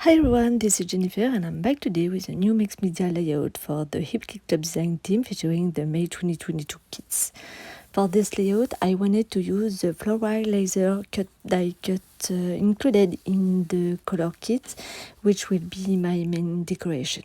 Hi everyone, this is Jennifer and I'm back today with a new mixed media layout for the Hip Kick Club design team featuring the May 2022 kits. For this layout, I wanted to use the floral laser die cut included in the color kit, which will be my main decoration.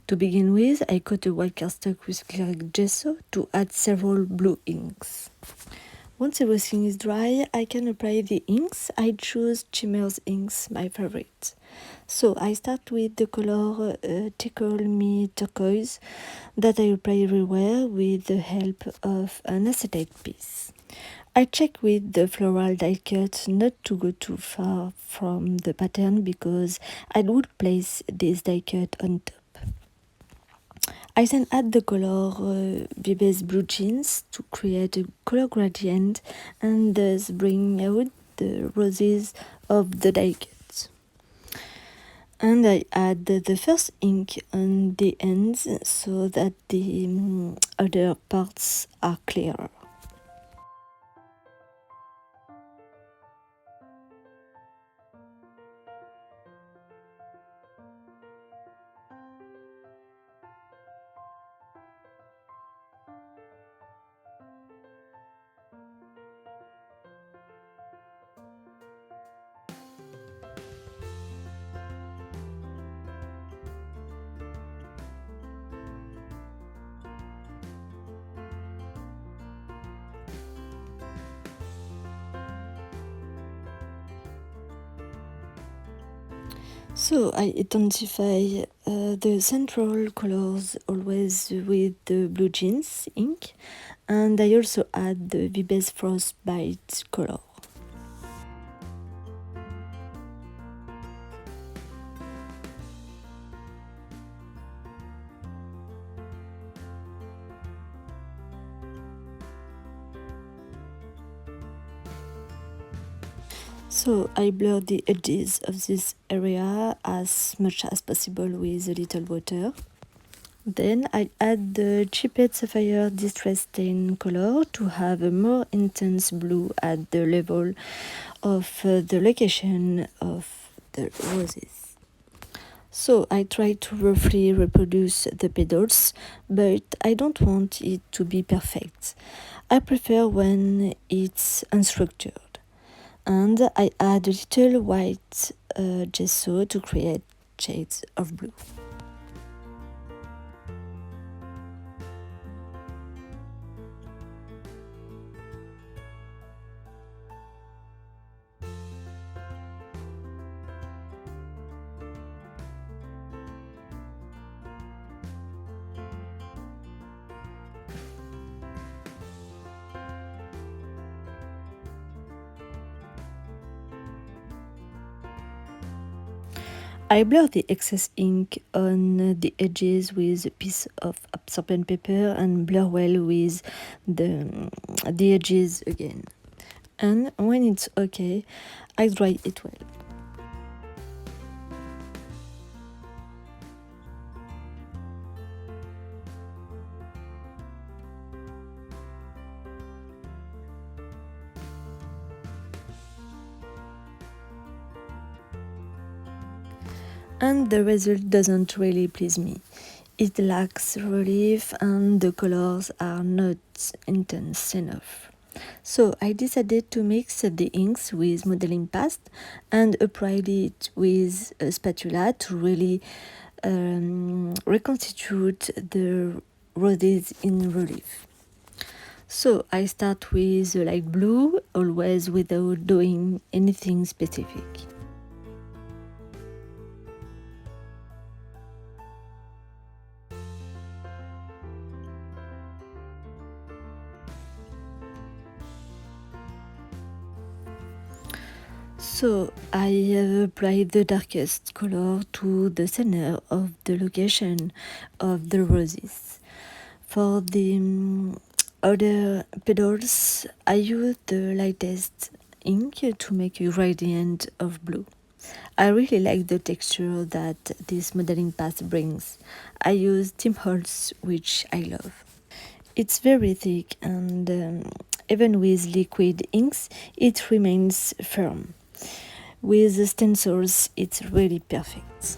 To begin with, I cut a white cardstock with clear gesso to add several blue inks. Once everything is dry, I can apply the inks. I choose Chimmer's inks, my favorite. So I start with the color Tickle Me Turquoise that I apply everywhere with the help of an acetate piece. I check with the floral die cut not to go too far from the pattern because I would place this die cut on top. I then add the color Vibes Blue Jeans to create a color gradient and thus bring out the roses of the die cut. And I add the first ink on the ends so that the other parts are clearer. So I intensify the central colors always with the blue jeans ink, and I also add the Vibes Frostbite color. So I blur the edges of this area as much as possible with a little water. Then I add the Chipped Sapphire Distress Stain color to have a more intense blue at the level of the location of the roses. So I try to roughly reproduce the petals, but I don't want it to be perfect. I prefer when it's unstructured. And I add a little white gesso to create shades of blue. I blur the excess ink on the edges with a piece of absorbent paper and blur well with the edges again. And when it's okay, I dry it well. And the result doesn't really please me. It lacks relief and the colors are not intense enough. So I decided to mix the inks with modeling paste and apply it with a spatula to really reconstitute the roses in relief. So I start with the light blue, always without doing anything specific. So I have applied the darkest color to the center of the location of the roses. For the other petals, I use the lightest ink to make a gradient of blue. I really like the texture that this modeling paste brings. I use Tim Holtz, which I love. It's very thick and even with liquid inks, it remains firm. With the stencils, it's really perfect.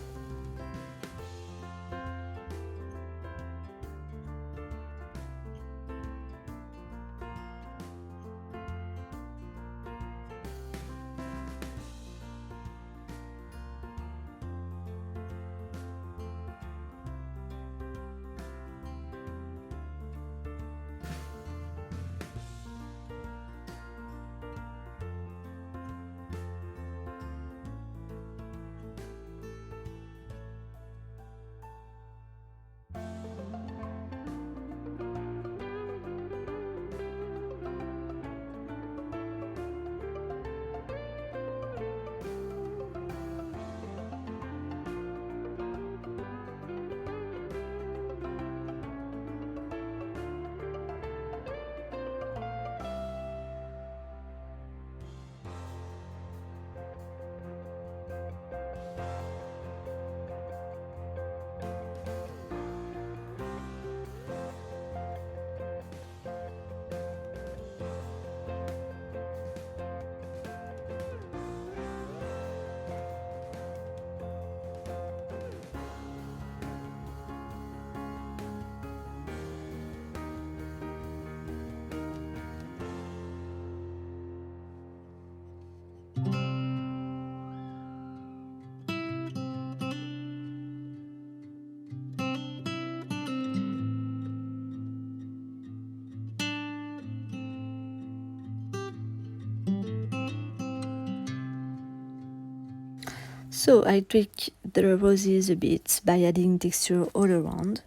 So I tweak the roses a bit by adding texture all around,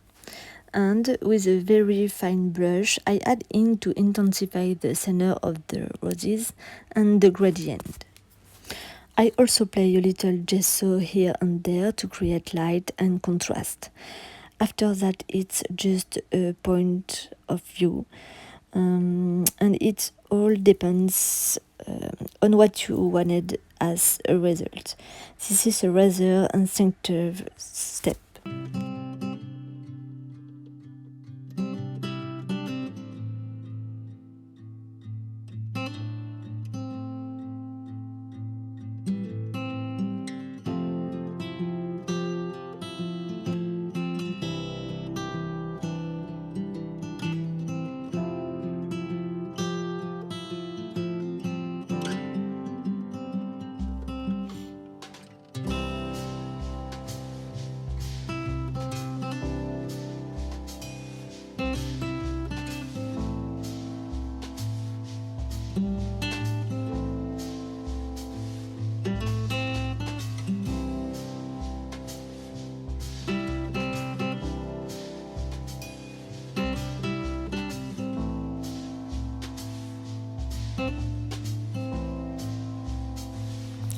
and with a very fine brush I add in to intensify the center of the roses and the gradient. I also play a little gesso here and there to create light and contrast. After that, it's just a point of view, and it all depends on what you wanted as a result. This is a rather instinctive step.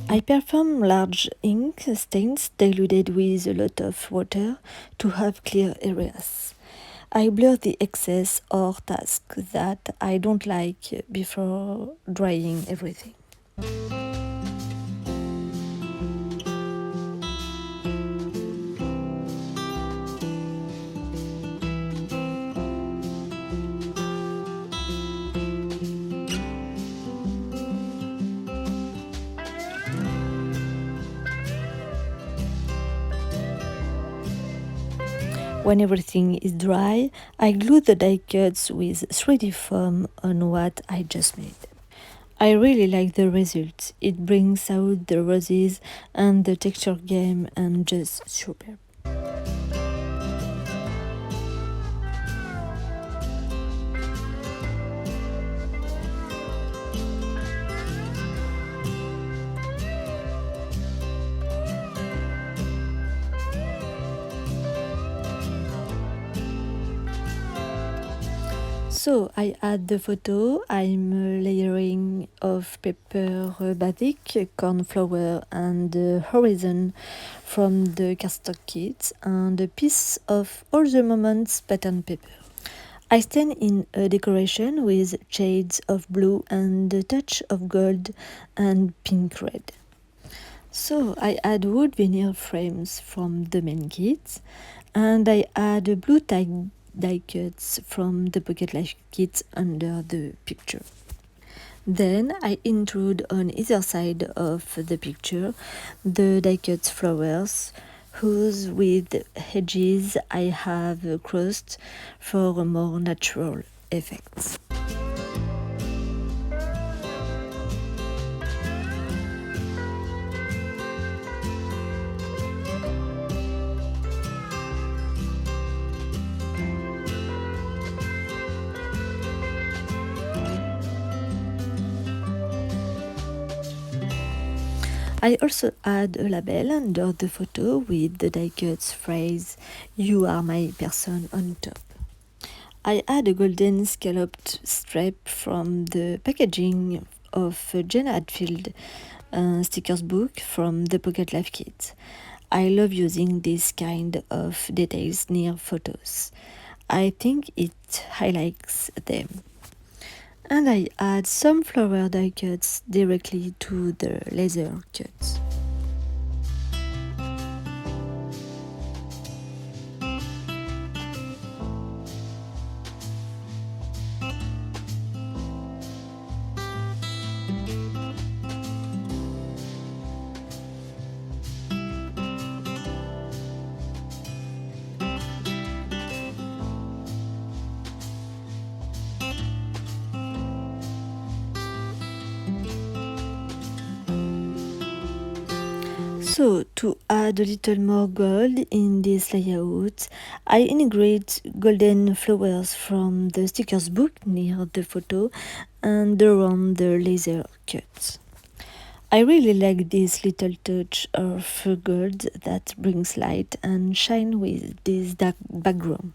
I perform large ink stains diluted with a lot of water to have clear areas. I blur the excess or task that I don't like before drying everything. When everything is dry, I glue the die cuts with 3D foam on what I just made. I really like the result. It brings out the roses and the texture game and just superb. So I add the photo, I'm layering of paper batik, cornflower and horizon from the cardstock kit and a piece of All the Moments pattern paper. I stand in a decoration with shades of blue and a touch of gold and pink red. So I add wood veneer frames from the main kit and I add a blue die cuts from the Pocket Life kit under the picture. Then I intrude on either side of the picture the die-cut flowers, whose with edges I have crossed for a more natural effect. I also add a label under the photo with the die-cut phrase, "You are my person" on top. I add a golden scalloped stripe from the packaging of Jenna Hadfield stickers book from the Pocket Life Kit. I love using this kind of details near photos. I think it highlights them. And I add some flower die cuts directly to the laser cuts. So, to add a little more gold in this layout, I integrate golden flowers from the stickers book near the photo and around the laser cut. I really like this little touch of gold that brings light and shine with this dark background.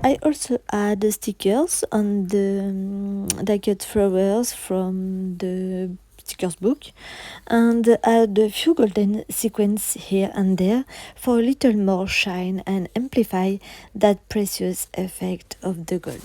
I also add stickers on the die-cut flowers from the stickers book and add a few golden sequins here and there for a little more shine and amplify that precious effect of the gold.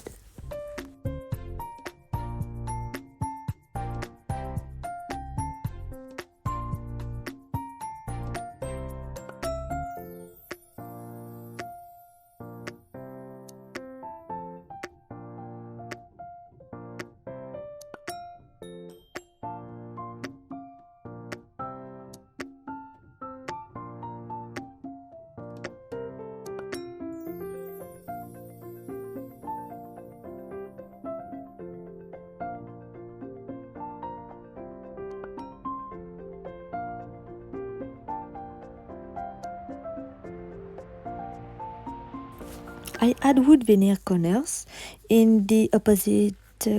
I add wood veneer corners in the opposite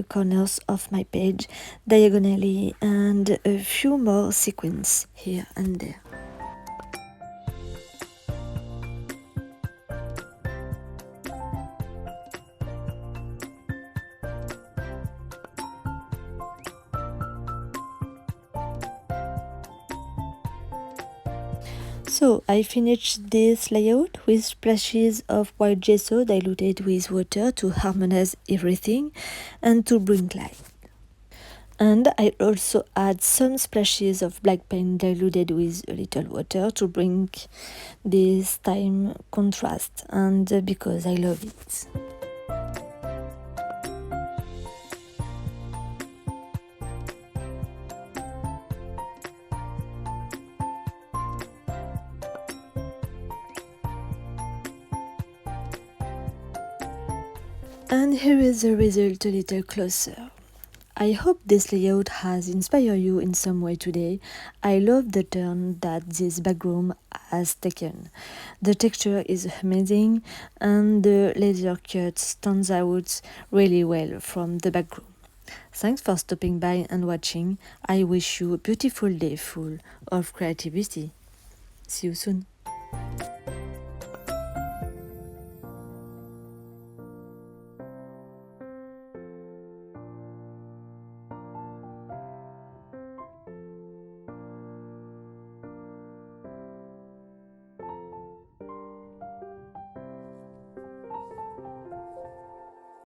corners of my page diagonally and a few more sequins here and there. So I finished this layout with splashes of white gesso diluted with water to harmonize everything and to bring light. And I also add some splashes of black paint diluted with a little water to bring this time contrast and because I love it. And here is the result a little closer. I hope this layout has inspired you in some way today. I love the turn that this background has taken. The texture is amazing and the laser cut stands out really well from the background. Thanks for stopping by and watching. I wish you a beautiful day full of creativity. See you soon.